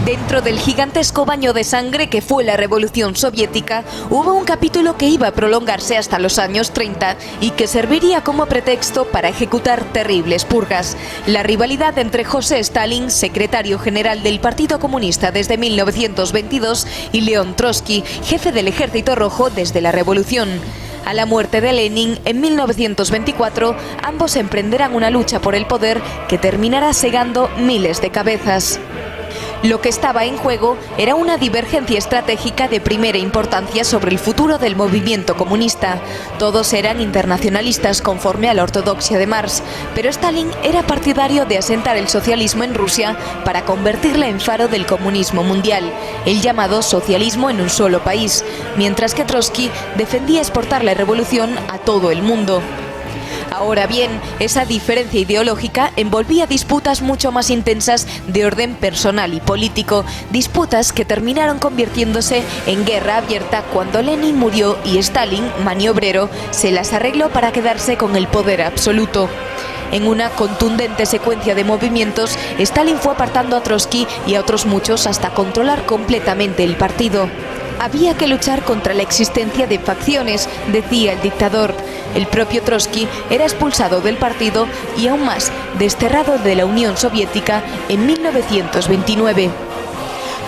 Dentro del gigantesco baño de sangre que fue la Revolución Soviética, hubo un capítulo que iba a prolongarse hasta los años 30 y que serviría como pretexto para ejecutar terribles purgas. La rivalidad entre José Stalin, secretario general del Partido Comunista desde 1922, y León Trotsky, jefe del Ejército Rojo desde la Revolución. A la muerte de Lenin en 1924, ambos emprenderán una lucha por el poder que terminará segando miles de cabezas. Lo que estaba en juego era una divergencia estratégica de primera importancia sobre el futuro del movimiento comunista. Todos eran internacionalistas conforme a la ortodoxia de Marx, pero Stalin era partidario de asentar el socialismo en Rusia para convertirla en faro del comunismo mundial, el llamado socialismo en un solo país, mientras que Trotsky defendía exportar la revolución a todo el mundo. Ahora bien, esa diferencia ideológica envolvía disputas mucho más intensas de orden personal y político, disputas que terminaron convirtiéndose en guerra abierta cuando Lenin murió y Stalin, maniobrero, se las arregló para quedarse con el poder absoluto. En una contundente secuencia de movimientos, Stalin fue apartando a Trotsky y a otros muchos hasta controlar completamente el partido. Había que luchar contra la existencia de facciones, decía el dictador. El propio Trotsky era expulsado del partido y aún más desterrado de la Unión Soviética en 1929.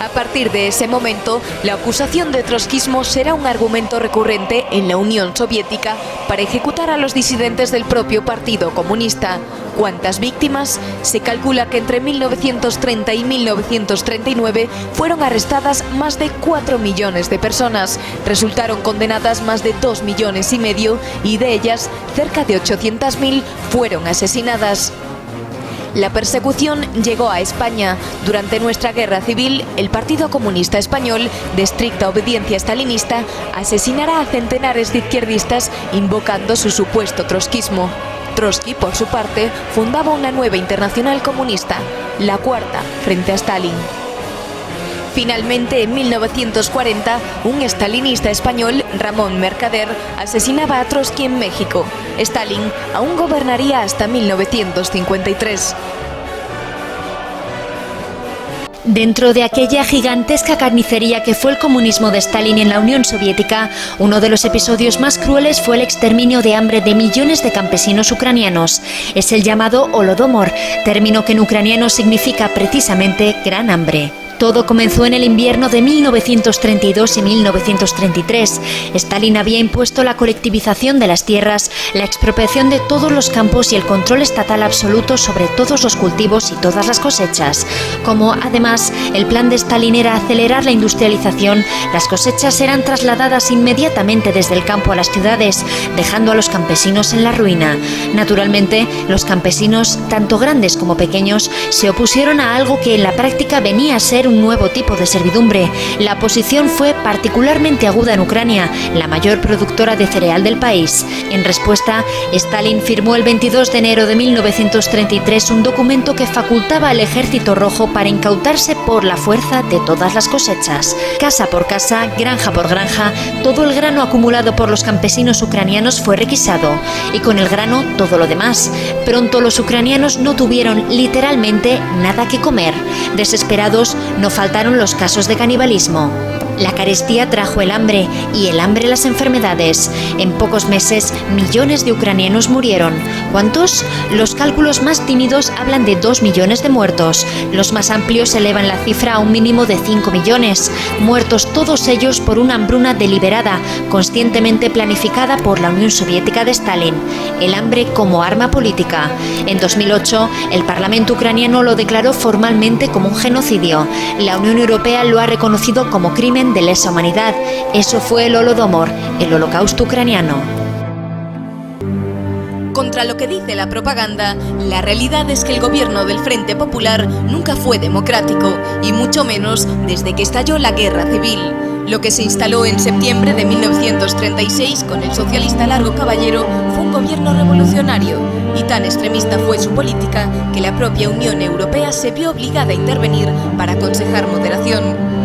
A partir de ese momento, la acusación de trotskismo será un argumento recurrente en la Unión Soviética para ejecutar a los disidentes del propio Partido Comunista. ¿Cuántas víctimas? Se calcula que entre 1930 y 1939 fueron arrestadas más de 4 millones de personas. Resultaron condenadas más de 2,5 millones y de ellas cerca de 800.000 fueron asesinadas. La persecución llegó a España. Durante nuestra guerra civil, el Partido Comunista Español, de estricta obediencia stalinista, asesinará a centenares de izquierdistas invocando su supuesto trotskismo. Trotsky, por su parte, fundaba una nueva internacional comunista, la Cuarta, frente a Stalin. Finalmente, en 1940, un stalinista español, Ramón Mercader, asesinaba a Trotsky en México. Stalin aún gobernaría hasta 1953. Dentro de aquella gigantesca carnicería que fue el comunismo de Stalin en la Unión Soviética, uno de los episodios más crueles fue el exterminio de hambre de millones de campesinos ucranianos. Es el llamado Holodomor, término que en ucraniano significa precisamente gran hambre. Todo comenzó en el invierno de 1932 y 1933. Stalin había impuesto la colectivización de las tierras, la expropiación de todos los campos y el control estatal absoluto sobre todos los cultivos y todas las cosechas. Como, además, el plan de Stalin era acelerar la industrialización, las cosechas eran trasladadas inmediatamente desde el campo a las ciudades, dejando a los campesinos en la ruina. Naturalmente, los campesinos, tanto grandes como pequeños, se opusieron a algo que en la práctica venía a ser un nuevo tipo de servidumbre. La oposición fue particularmente aguda en Ucrania, la mayor productora de cereal del país. En respuesta, Stalin firmó el 22 de enero de 1933 un documento que facultaba al Ejército Rojo para incautarse por la fuerza de todas las cosechas. Casa por casa, granja por granja, todo el grano acumulado por los campesinos ucranianos fue requisado, y con el grano todo lo demás. Pronto los ucranianos no tuvieron literalmente nada que comer. Desesperados, no faltaron los casos de canibalismo. La carestía trajo el hambre y el hambre las enfermedades. En pocos meses, millones de ucranianos murieron. ¿Cuántos? Los cálculos más tímidos hablan de 2 millones de muertos. Los más amplios elevan la cifra a un mínimo de 5 millones. Muertos todos ellos por una hambruna deliberada, conscientemente planificada por la Unión Soviética de Stalin. El hambre como arma política. En 2008, el Parlamento ucraniano lo declaró formalmente como un genocidio. La Unión Europea lo ha reconocido como crimen de lesa humanidad. Eso fue el Holodomor, el holocausto ucraniano. Contra lo que dice la propaganda, la realidad es que el gobierno del Frente Popular nunca fue democrático, y mucho menos desde que estalló la guerra civil. Lo que se instaló en septiembre de 1936 con el socialista Largo Caballero fue un gobierno revolucionario, y tan extremista fue su política que la propia Unión Europea se vio obligada a intervenir para aconsejar moderación.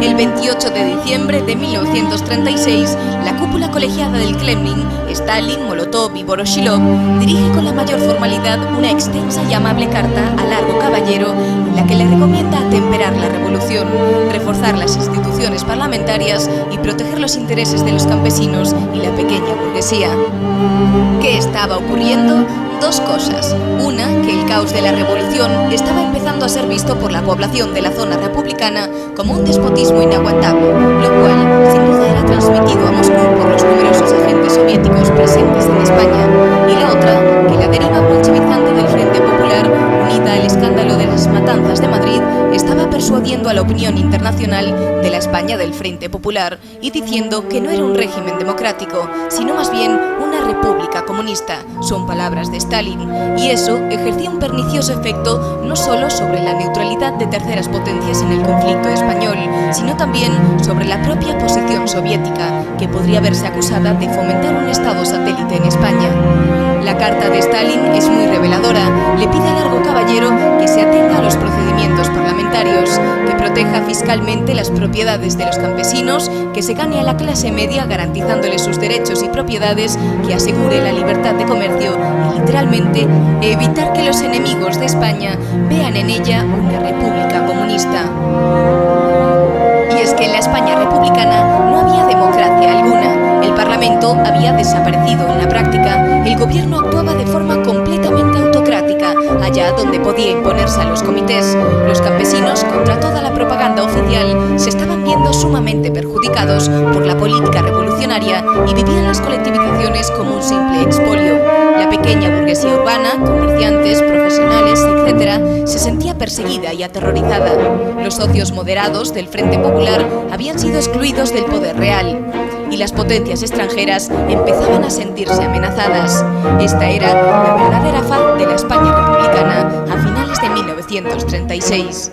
El 28 de diciembre de 1936, la cúpula colegiada del Kremlin, Stalin, Molotov y Voroshilov, dirige con la mayor formalidad una extensa y amable carta a Largo Caballero en la que le recomienda atemperar la revolución, reforzar las instituciones parlamentarias y proteger los intereses de los campesinos y la pequeña burguesía. ¿Qué estaba ocurriendo? Dos cosas. Una, que el caos de la revolución estaba empezando a ser visto por la población de la zona republicana como un despotismo inaguantable, lo cual sin duda era transmitido a Moscú por los numerosos agentes soviéticos presentes en España. Y la otra, que la deriva bolchevizante del Frente Popular, unida al escándalo de las matanzas de Madrid, estaba persuadiendo a la opinión internacional de la España del Frente Popular y diciendo que no era un régimen democrático, sino más bien una república comunista. Son palabras de Stalin, y eso ejercía un pernicioso efecto no solo sobre la neutralidad de terceras potencias en el conflicto español, sino también sobre la propia posición soviética, que podría verse acusada de fomentar un estado satélite en España. La carta de Stalin es muy reveladora. Le pide a Largo Caballero que se atenga a los procedimientos parlamentarios, que proteja fiscalmente las propiedades de los campesinos, que se gane a la clase media garantizándole sus derechos y propiedades, que asegure la libertad de comercio y, literalmente, evitar que los enemigos de España vean en ella una república comunista. Y es que en la España republicana no había democracia alguna. El Parlamento había desaparecido en la práctica. El gobierno actuaba de forma completamente autocrática, allá donde podía imponerse a los comités. Los campesinos, contra toda la propaganda oficial, se estaban viendo sumamente perjudicados por la política revolucionaria y vivían las colectivizaciones como un simple expolio. La pequeña burguesía urbana, comerciantes, profesionales, etc., se sentía perseguida y aterrorizada. Los socios moderados del Frente Popular habían sido excluidos del poder real, y las potencias extranjeras empezaban a sentirse amenazadas. Esta era la verdadera faz de la España republicana a finales de 1936.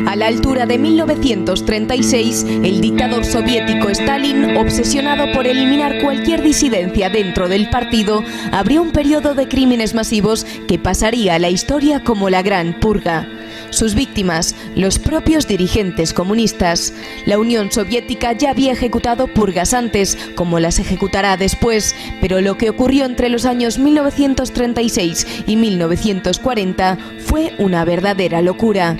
A la altura de 1936, el dictador soviético Stalin, obsesionado por eliminar cualquier disidencia dentro del partido, abrió un periodo de crímenes masivos que pasaría a la historia como la Gran Purga. Sus víctimas, los propios dirigentes comunistas. La Unión Soviética ya había ejecutado purgas antes, como las ejecutará después, pero lo que ocurrió entre los años 1936 y 1940 fue una verdadera locura.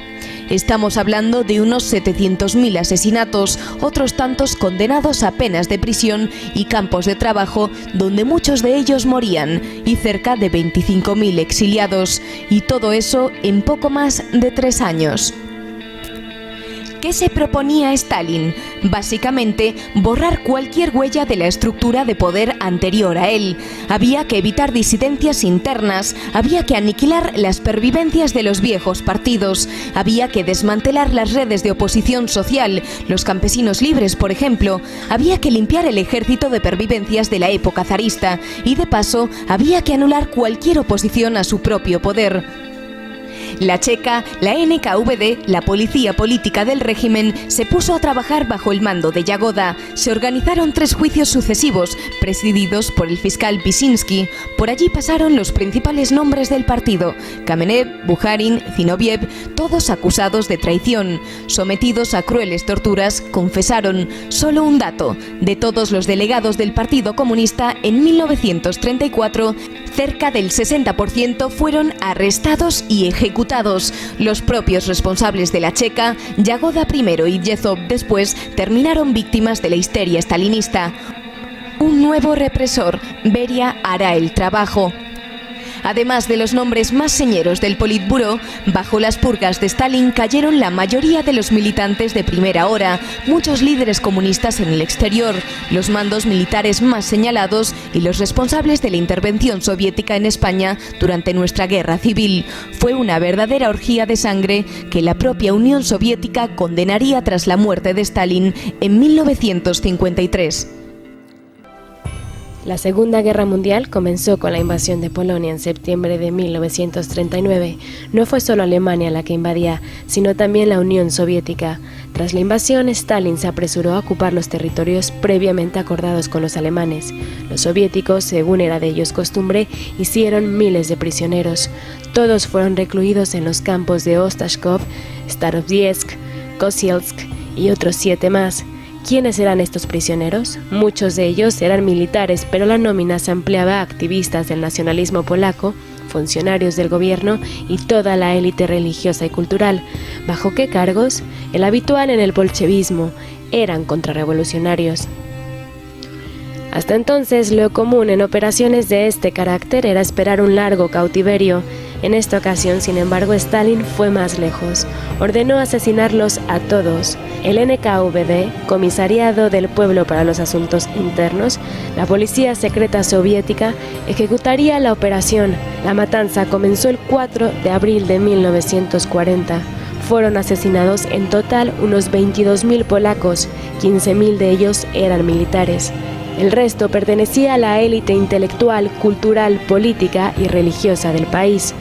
Estamos hablando de unos 700.000 asesinatos, otros tantos condenados a penas de prisión y campos de trabajo donde muchos de ellos morían, y cerca de 25.000 exiliados, y todo eso en poco más de 3 años. ¿Qué se proponía Stalin? Básicamente, borrar cualquier huella de la estructura de poder anterior a él. Había que evitar disidencias internas, había que aniquilar las pervivencias de los viejos partidos, había que desmantelar las redes de oposición social, los campesinos libres, por ejemplo, había que limpiar el ejército de pervivencias de la época zarista y, de paso, había que anular cualquier oposición a su propio poder. La Checa, la NKVD, la policía política del régimen, se puso a trabajar bajo el mando de Yagoda. Se organizaron 3 juicios sucesivos, presididos por el fiscal Pisinski. Por allí pasaron los principales nombres del partido: Kamenev, Bukharin, Zinoviev, todos acusados de traición. Sometidos a crueles torturas, confesaron. Solo un dato: de todos los delegados del Partido Comunista en 1934, cerca del 60% fueron arrestados y ejecutados. Los propios responsables de la Checa, Yagoda primero y Yezhov después, terminaron víctimas de la histeria stalinista. Un nuevo represor, Beria, hará el trabajo. Además de los nombres más señeros del Politburó, bajo las purgas de Stalin cayeron la mayoría de los militantes de primera hora, muchos líderes comunistas en el exterior, los mandos militares más señalados y los responsables de la intervención soviética en España durante nuestra guerra civil. Fue una verdadera orgía de sangre que la propia Unión Soviética condenaría tras la muerte de Stalin en 1953. La Segunda Guerra Mundial comenzó con la invasión de Polonia en septiembre de 1939. No fue solo Alemania la que invadía, sino también la Unión Soviética. Tras la invasión, Stalin se apresuró a ocupar los territorios previamente acordados con los alemanes. Los soviéticos, según era de ellos costumbre, hicieron miles de prisioneros. Todos fueron recluidos en los campos de Ostashkov, Staroviesk, Kozielsk y otros 7 más. ¿Quiénes eran estos prisioneros? Muchos de ellos eran militares, pero la nómina se ampliaba a activistas del nacionalismo polaco, funcionarios del gobierno y toda la élite religiosa y cultural. ¿Bajo qué cargos? El habitual en el bolchevismo, eran contrarrevolucionarios. Hasta entonces, lo común en operaciones de este carácter era esperar un largo cautiverio. En esta ocasión, sin embargo, Stalin fue más lejos. Ordenó asesinarlos a todos. El NKVD, Comisariado del Pueblo para los Asuntos Internos, la policía secreta soviética, ejecutaría la operación. La matanza comenzó el 4 de abril de 1940. Fueron asesinados en total unos 22.000 polacos, 15.000 de ellos eran militares. El resto pertenecía a la élite intelectual, cultural, política y religiosa del país.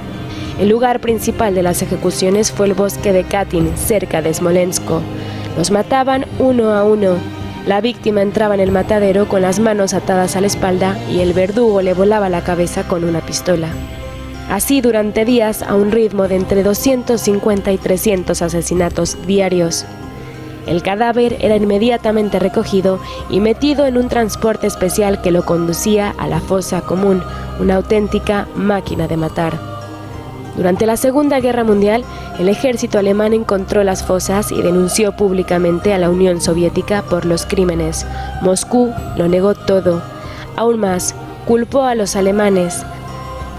El lugar principal de las ejecuciones fue el bosque de Katyn, cerca de Smolensk. Los mataban uno a uno. La víctima entraba en el matadero con las manos atadas a la espalda y el verdugo le volaba la cabeza con una pistola. Así durante días, a un ritmo de entre 250 y 300 asesinatos diarios. El cadáver era inmediatamente recogido y metido en un transporte especial que lo conducía a la fosa común, una auténtica máquina de matar. Durante la Segunda Guerra Mundial, el ejército alemán encontró las fosas y denunció públicamente a la Unión Soviética por los crímenes. Moscú lo negó todo. Aún más, culpó a los alemanes.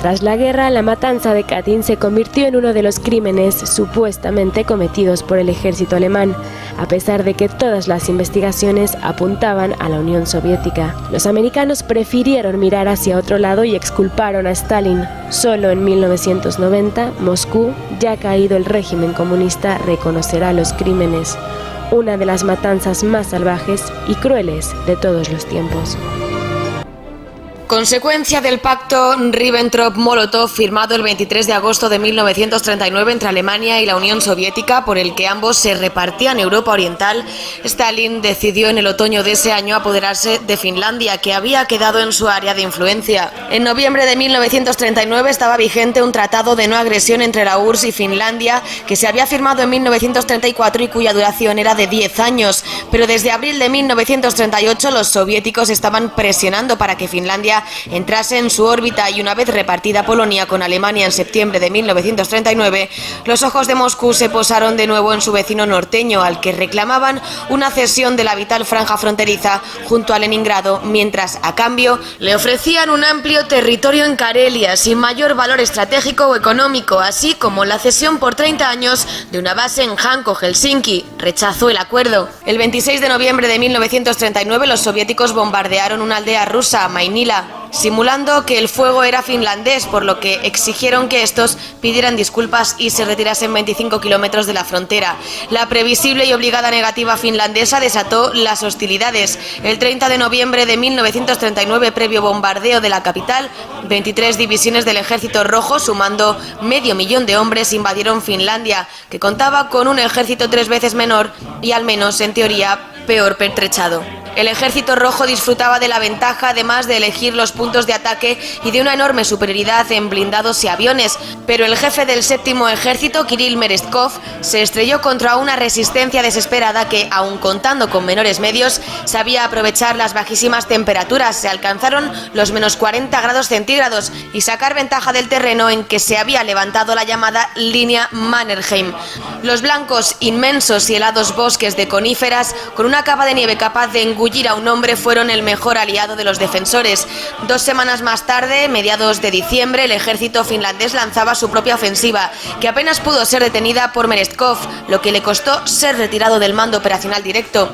Tras la guerra, la matanza de Katyn se convirtió en uno de los crímenes supuestamente cometidos por el ejército alemán, a pesar de que todas las investigaciones apuntaban a la Unión Soviética. Los americanos prefirieron mirar hacia otro lado y exculparon a Stalin. Solo en 1990, Moscú, ya caído el régimen comunista, reconocerá los crímenes, una de las matanzas más salvajes y crueles de todos los tiempos. Consecuencia del pacto Ribbentrop-Molotov firmado el 23 de agosto de 1939 entre Alemania y la Unión Soviética, por el que ambos se repartían Europa Oriental, Stalin decidió en el otoño de ese año apoderarse de Finlandia, que había quedado en su área de influencia. En noviembre de 1939 estaba vigente un tratado de no agresión entre la URSS y Finlandia, que se había firmado en 1934 y cuya duración era de 10 años, pero desde abril de 1938 los soviéticos estaban presionando para que Finlandia entrase en su órbita, y una vez repartida Polonia con Alemania en septiembre de 1939, los ojos de Moscú se posaron de nuevo en su vecino norteño, al que reclamaban una cesión de la vital franja fronteriza junto a Leningrado, mientras a cambio le ofrecían un amplio territorio en Karelia sin mayor valor estratégico o económico, así como la cesión por 30 años de una base en Hanko, Helsinki. Rechazó el acuerdo. El 26 de noviembre de 1939 los soviéticos bombardearon una aldea rusa, Mainila, simulando que el fuego era finlandés, por lo que exigieron que estos pidieran disculpas y se retirasen 25 kilómetros de la frontera. La previsible y obligada negativa finlandesa desató las hostilidades. El 30 de noviembre de 1939, previo bombardeo de la capital, 23 divisiones del Ejército Rojo, sumando 500.000 de hombres, invadieron Finlandia, que contaba con un ejército 3 veces menor y, al menos en teoría, peor pertrechado. El Ejército Rojo disfrutaba de la ventaja, además de elegir los puntos de ataque y de una enorme superioridad en blindados y aviones, pero el jefe del séptimo ejército, Kirill Merezhkov, se estrelló contra una resistencia desesperada que, aun contando con menores medios, sabía aprovechar las bajísimas temperaturas. Se alcanzaron los menos 40 grados centígrados y sacar ventaja del terreno en que se había levantado la llamada línea Mannerheim. Los blancos, inmensos y helados bosques de coníferas, con una capa de nieve capaz de engullir a un hombre, fueron el mejor aliado de los defensores. 2 semanas más tarde, mediados de diciembre, el ejército finlandés lanzaba su propia ofensiva, que apenas pudo ser detenida por Merezhkov, lo que le costó ser retirado del mando operacional directo.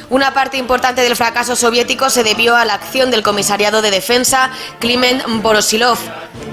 Una parte importante del fracaso soviético se debió a la acción del comisariado de defensa, Kliment Voroshilov,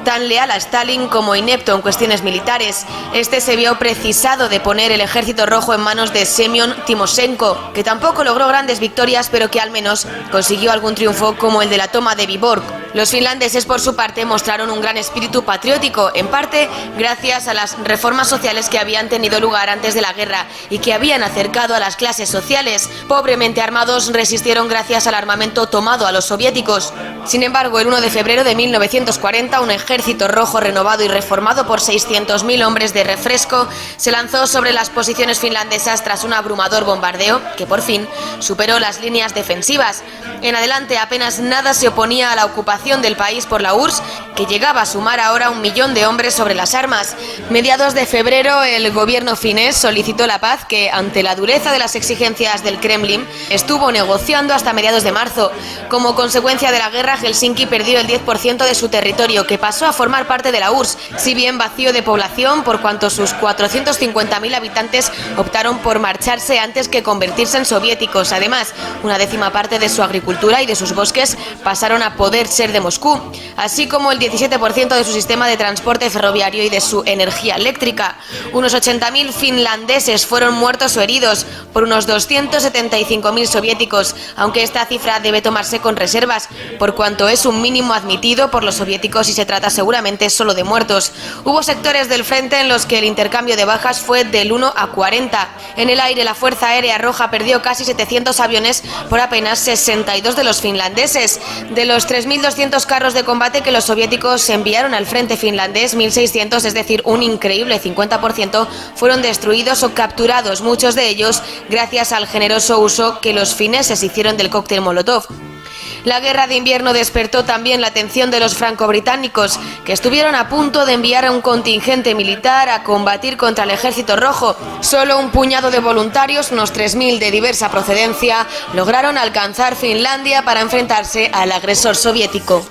tan leal a Stalin como inepto en cuestiones militares. Este se vio precisado de poner el Ejército Rojo en manos de Semyon Timoshenko, que tampoco logró grandes victorias, pero que al menos consiguió algún triunfo, como el de la toma de Vyborg. Los finlandeses, por su parte, mostraron un gran espíritu patriótico, en parte gracias a las reformas sociales que habían tenido lugar antes de la guerra y que habían acercado a las clases sociales. Pobremente armados, resistieron gracias al armamento tomado a los soviéticos. Sin embargo, el 1 de febrero de 1940, un ejército rojo renovado y reformado por 600.000 hombres de refresco se lanzó sobre las posiciones finlandesas tras un abrumador bombardeo que, por fin, superó las líneas defensivas. En adelante, apenas nada se oponía a la ocupación del país por la URSS, que llegaba a sumar ahora 1 millón de hombres sobre las armas. Mediados de febrero, el gobierno finés solicitó la paz que, ante la dureza de las exigencias del Kremlin, estuvo negociando hasta mediados de marzo. Como consecuencia de la guerra, Helsinki perdió el 10% de su territorio, que pasó a formar parte de la URSS, si bien vacío de población por cuanto sus 450.000 habitantes optaron por marcharse antes que convertirse en soviéticos. Además, 1/10 parte de su agricultura y de sus bosques pasaron a poder ser de Moscú, así como el 17% de su sistema de transporte ferroviario y de su energía eléctrica. Unos 80.000 finlandeses fueron muertos o heridos por unos 275.000 soviéticos, aunque esta cifra debe tomarse con reservas, por cuanto es un mínimo admitido por los soviéticos y se trata seguramente solo de muertos. Hubo sectores del frente en los que el intercambio de bajas fue del 1 a 40. En el aire, la Fuerza Aérea Roja perdió casi 700 aviones por apenas 62 de los finlandeses. De los 3.200 carros de combate que los soviéticos enviaron al frente finlandés, 1.600, es decir, un increíble 50%, fueron destruidos o capturados, muchos de ellos gracias al generoso uso que los fineses hicieron del cóctel Molotov. La guerra de invierno despertó también la atención de los franco-británicos, que estuvieron a punto de enviar a un contingente militar a combatir contra el ejército rojo. Solo un puñado de voluntarios, unos 3.000 de diversa procedencia, lograron alcanzar Finlandia para enfrentarse al agresor soviético.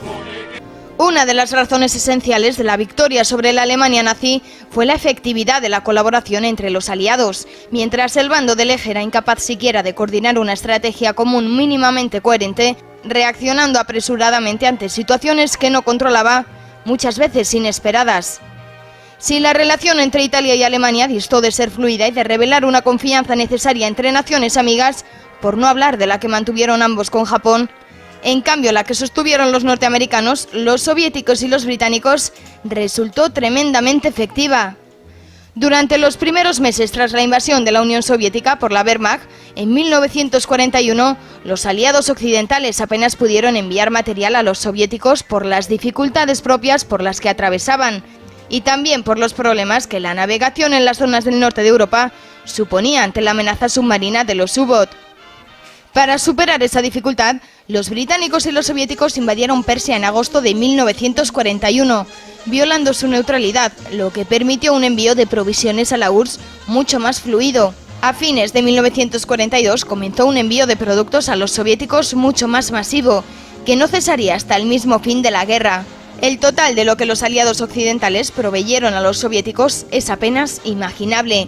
Una de las razones esenciales de la victoria sobre la Alemania nazi fue la efectividad de la colaboración entre los aliados. Mientras el bando del eje era incapaz siquiera de coordinar una estrategia común mínimamente coherente, reaccionando apresuradamente ante situaciones que no controlaba, muchas veces inesperadas. Si la relación entre Italia y Alemania distó de ser fluida y de revelar una confianza necesaria entre naciones amigas, por no hablar de la que mantuvieron ambos con Japón, en cambio la que sostuvieron los norteamericanos, los soviéticos y los británicos resultó tremendamente efectiva. Durante los primeros meses tras la invasión de la Unión Soviética por la Wehrmacht, en 1941, los aliados occidentales apenas pudieron enviar material a los soviéticos por las dificultades propias por las que atravesaban y también por los problemas que la navegación en las zonas del norte de Europa suponía ante la amenaza submarina de los U-Boot. Para superar esa dificultad, los británicos y los soviéticos invadieron Persia en agosto de 1941, violando su neutralidad, lo que permitió un envío de provisiones a la URSS mucho más fluido. A fines de 1942 comenzó un envío de productos a los soviéticos mucho más masivo, que no cesaría hasta el mismo fin de la guerra. El total de lo que los aliados occidentales proveyeron a los soviéticos es apenas imaginable.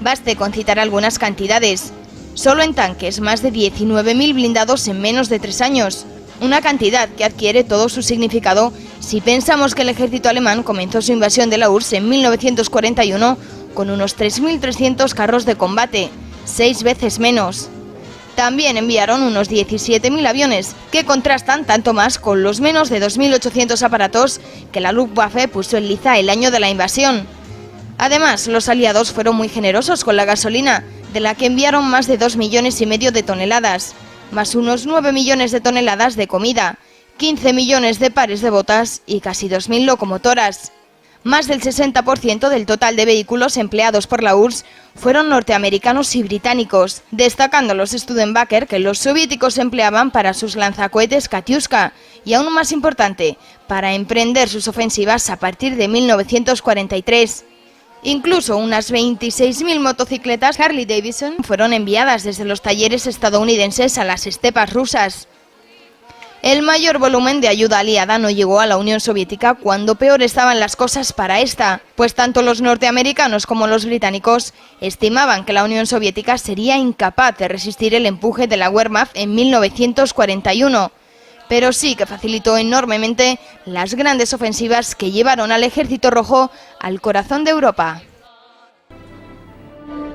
Baste con citar algunas cantidades. Solo en tanques, más de 19.000 blindados en menos de 3 años. Una cantidad que adquiere todo su significado si pensamos que el ejército alemán comenzó su invasión de la URSS en 1941 con unos 3.300 carros de combate, 6 veces menos. También enviaron unos 17.000 aviones, que contrastan tanto más con los menos de 2.800 aparatos que la Luftwaffe puso en liza el año de la invasión. Además, los aliados fueron muy generosos con la gasolina, de la que enviaron más de 2,5 millones de toneladas, más unos 9 millones de toneladas de comida, 15 millones de pares de botas y casi 2.000 locomotoras. Más del 60% del total de vehículos empleados por la URSS fueron norteamericanos y británicos, destacando los Studebaker que los soviéticos empleaban para sus lanzacohetes Katyuska y, aún más importante, para emprender sus ofensivas a partir de 1943. Incluso unas 26.000 motocicletas Harley Davidson fueron enviadas desde los talleres estadounidenses a las estepas rusas. El mayor volumen de ayuda aliada no llegó a la Unión Soviética cuando peor estaban las cosas para esta, pues tanto los norteamericanos como los británicos estimaban que la Unión Soviética sería incapaz de resistir el empuje de la Wehrmacht en 1941, pero sí que facilitó enormemente las grandes ofensivas que llevaron al Ejército Rojo al corazón de Europa.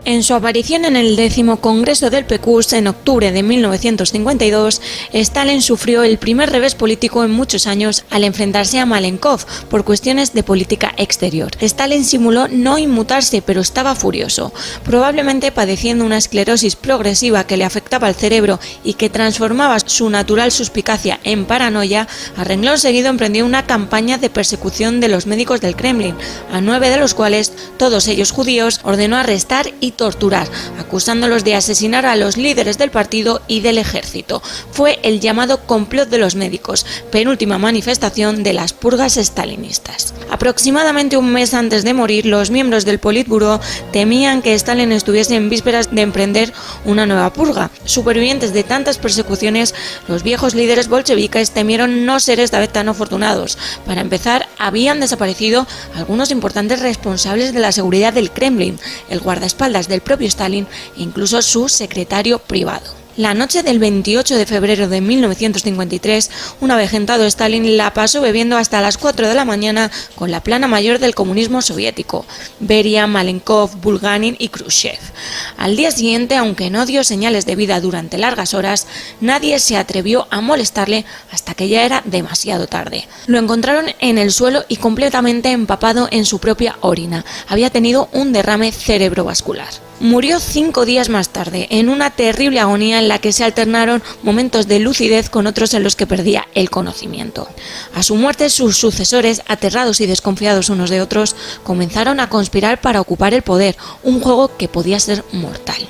En su aparición en el 10º Congreso del PQS en octubre de 1952, Stalin sufrió el primer revés político en muchos años al enfrentarse a Malenkov por cuestiones de política exterior. Stalin simuló no inmutarse, pero estaba furioso, probablemente padeciendo una esclerosis progresiva que le afectaba al cerebro y que transformaba su natural suspicacia en paranoia. A renglón seguido emprendió una campaña de persecución de los médicos del Kremlin, a 9 de los cuales, todos ellos judíos, ordenó arrestar y torturar, acusándolos de asesinar a los líderes del partido y del ejército. Fue el llamado complot de los médicos, penúltima manifestación de las purgas stalinistas. Aproximadamente un mes antes de morir, los miembros del Politburó temían que Stalin estuviese en vísperas de emprender una nueva purga. Supervivientes de tantas persecuciones, los viejos líderes bolcheviques temieron no ser esta vez tan afortunados. Para empezar, habían desaparecido algunos importantes responsables de la seguridad del Kremlin, el guardaespaldas del propio Stalin e incluso su secretario privado. La noche del 28 de febrero de 1953, un avejentado Stalin la pasó bebiendo hasta las 4 de la mañana con la plana mayor del comunismo soviético, Beria, Malenkov, Bulganin y Khrushchev. Al día siguiente, aunque no dio señales de vida durante largas horas, nadie se atrevió a molestarle hasta que ya era demasiado tarde. Lo encontraron en el suelo y completamente empapado en su propia orina. Había tenido un derrame cerebrovascular. Murió 5 días más tarde, en una terrible agonía en la que se alternaron momentos de lucidez con otros en los que perdía el conocimiento. A su muerte, sus sucesores, aterrados y desconfiados unos de otros, comenzaron a conspirar para ocupar el poder, un juego que podía ser mortal.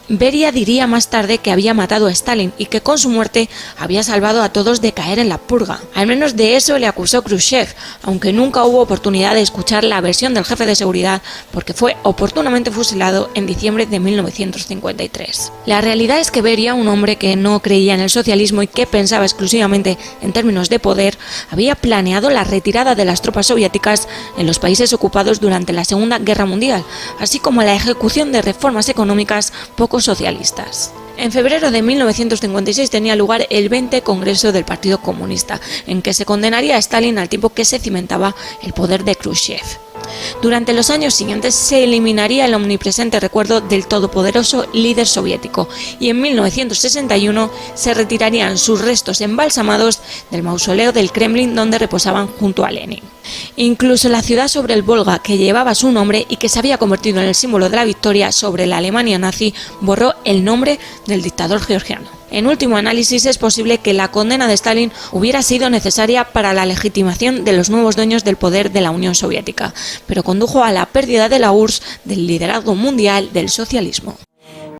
Beria diría más tarde que había matado a Stalin y que con su muerte había salvado a todos de caer en la purga. Al menos de eso le acusó Khrushchev, aunque nunca hubo oportunidad de escuchar la versión del jefe de seguridad porque fue oportunamente fusilado en diciembre de 1953. La realidad es que Beria, un hombre que no creía en el socialismo y que pensaba exclusivamente en términos de poder, había planeado la retirada de las tropas soviéticas en los países ocupados durante la Segunda Guerra Mundial, así como la ejecución de reformas económicas poco socialistas. En febrero de 1956 tenía lugar el 20 Congreso del Partido Comunista, en que se condenaría a Stalin al tiempo que se cimentaba el poder de Khrushchev. Durante los años siguientes se eliminaría el omnipresente recuerdo del todopoderoso líder soviético y en 1961 se retirarían sus restos embalsamados del mausoleo del Kremlin donde reposaban junto a Lenin. Incluso la ciudad sobre el Volga, que llevaba su nombre y que se había convertido en el símbolo de la victoria sobre la Alemania nazi, borró el nombre del dictador georgiano. En último análisis, es posible que la condena de Stalin hubiera sido necesaria para la legitimación de los nuevos dueños del poder de la Unión Soviética, pero condujo a la pérdida de la URSS del liderazgo mundial del socialismo.